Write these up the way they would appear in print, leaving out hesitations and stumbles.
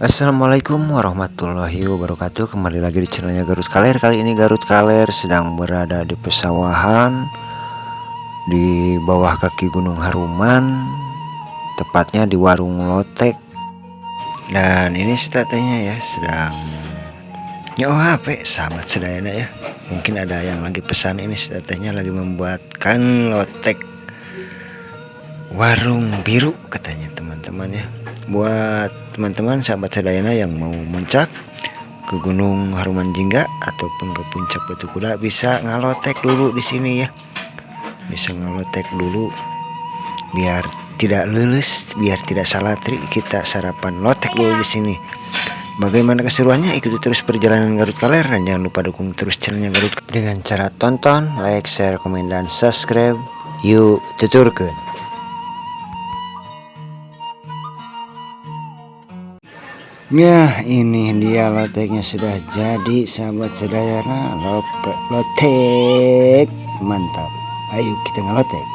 Assalamualaikum warahmatullahi wabarakatuh. Kembali lagi di channelnya Garut Kaler. Kali ini Garut Kaler sedang berada di pesawahan di bawah kaki Gunung Haruman, tepatnya di warung lotek. Dan ini setatenya ya sedang nyawa HP sahabat sedayana ya. Mungkin ada yang lagi pesan, ini setatenya lagi membuatkan lotek warung biru katanya teman-teman ya. Buat teman-teman sahabat sedayana yang mau muncak ke Gunung Haruman Jingga ataupun ke puncak Batu Kuda, bisa ngalotek dulu di sini ya. Bisa ngalotek dulu biar tidak lulus, biar tidak salah trik. Kita sarapan lotek dulu di sini. Bagaimana keseruannya? Ikuti terus perjalanan Garut Kaler dan jangan lupa dukung terus channelnya Garut dengan cara tonton, like, share, komen, dan subscribe. Yuk tuturkan. Ya, ini dia loteknya sudah jadi sahabat sedayana. Lotek mantap. Ayo kita ngelotek.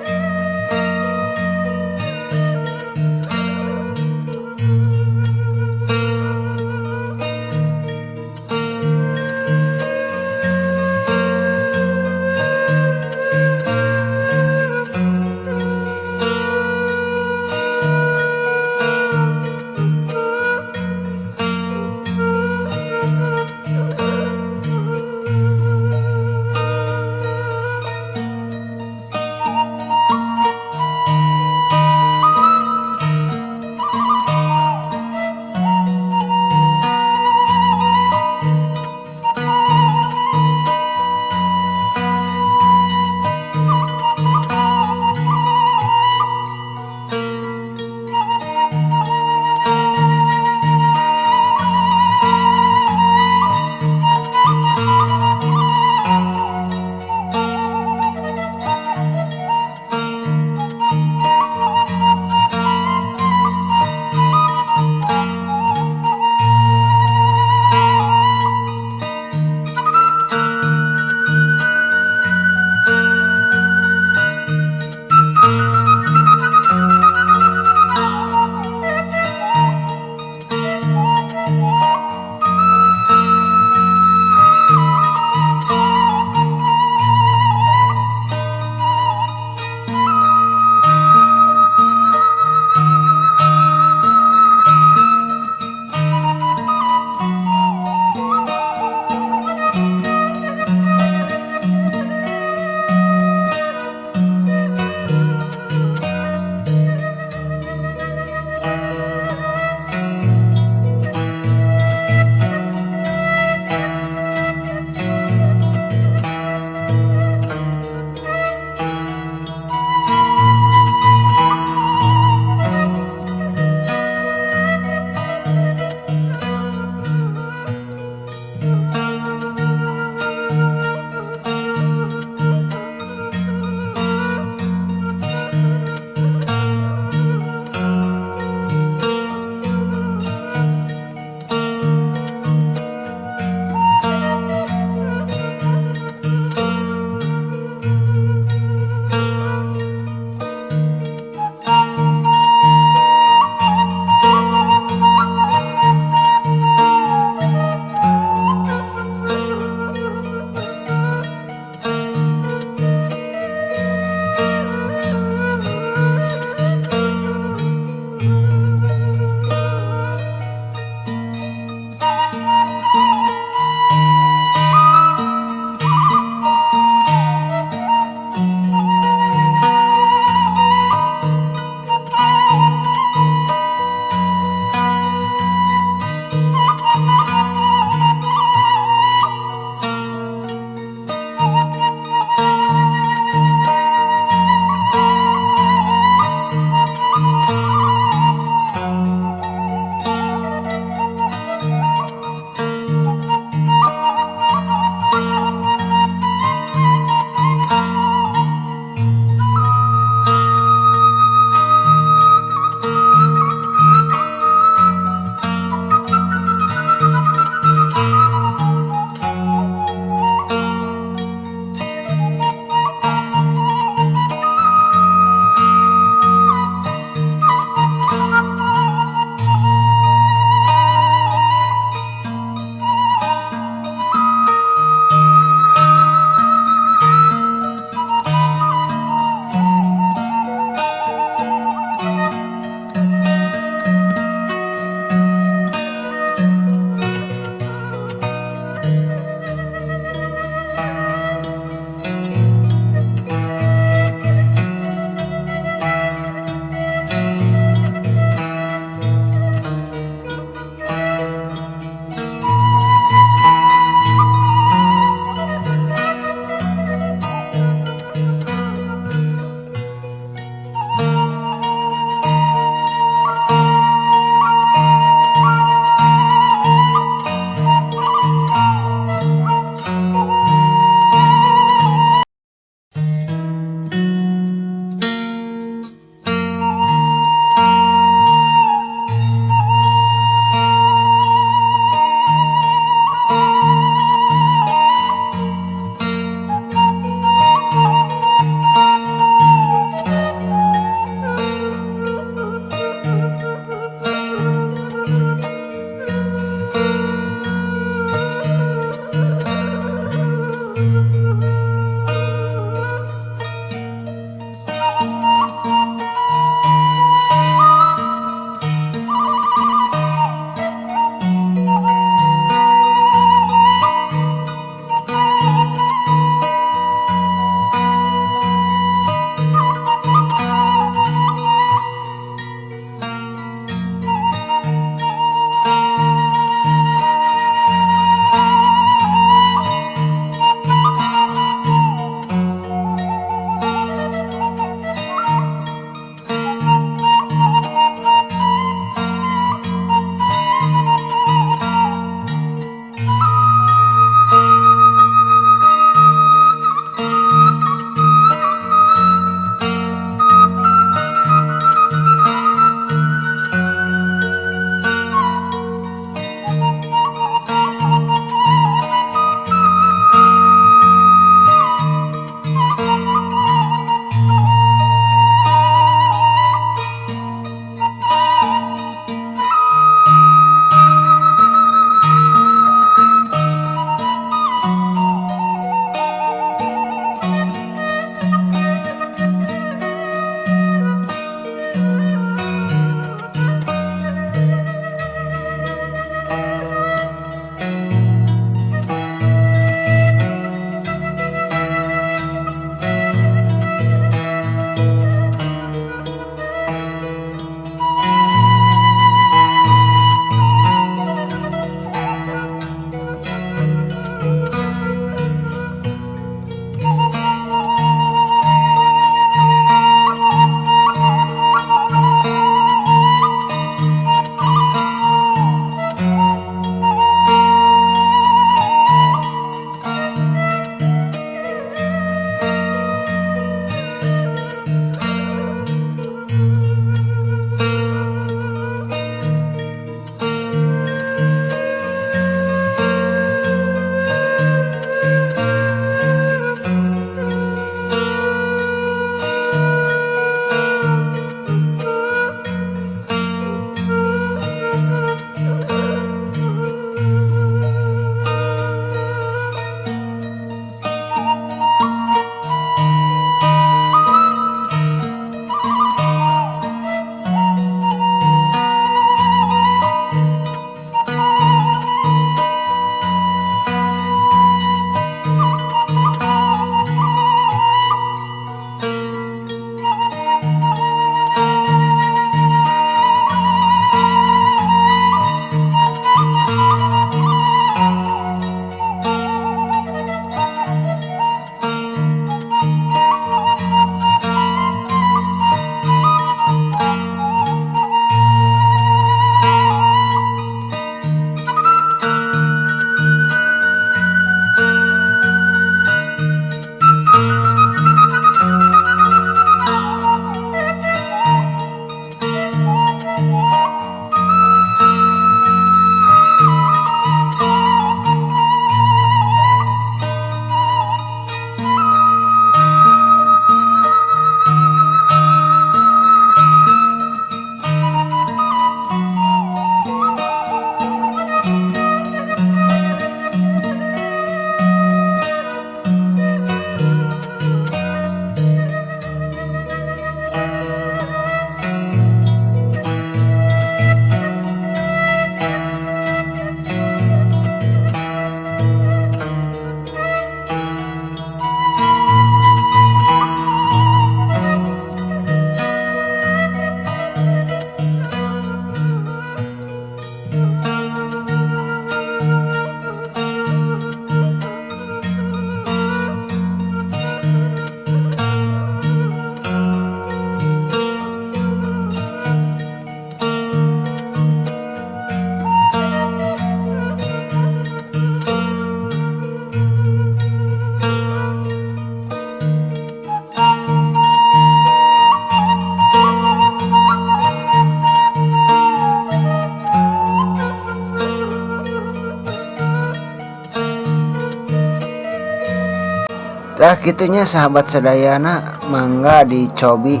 Tah gitunya sahabat sadayana, mangga dicobi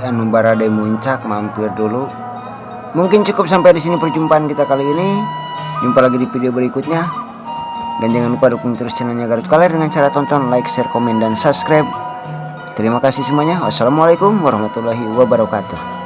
anu barade muncak, mampir dulu. Mungkin cukup sampai di sini perjumpaan kita kali ini. Jumpa lagi di video berikutnya. Dan jangan lupa dukung terus channelnya Garut Kaler dengan cara tonton, like, share, komen, dan subscribe. Terima kasih semuanya. Wassalamualaikum warahmatullahi wabarakatuh.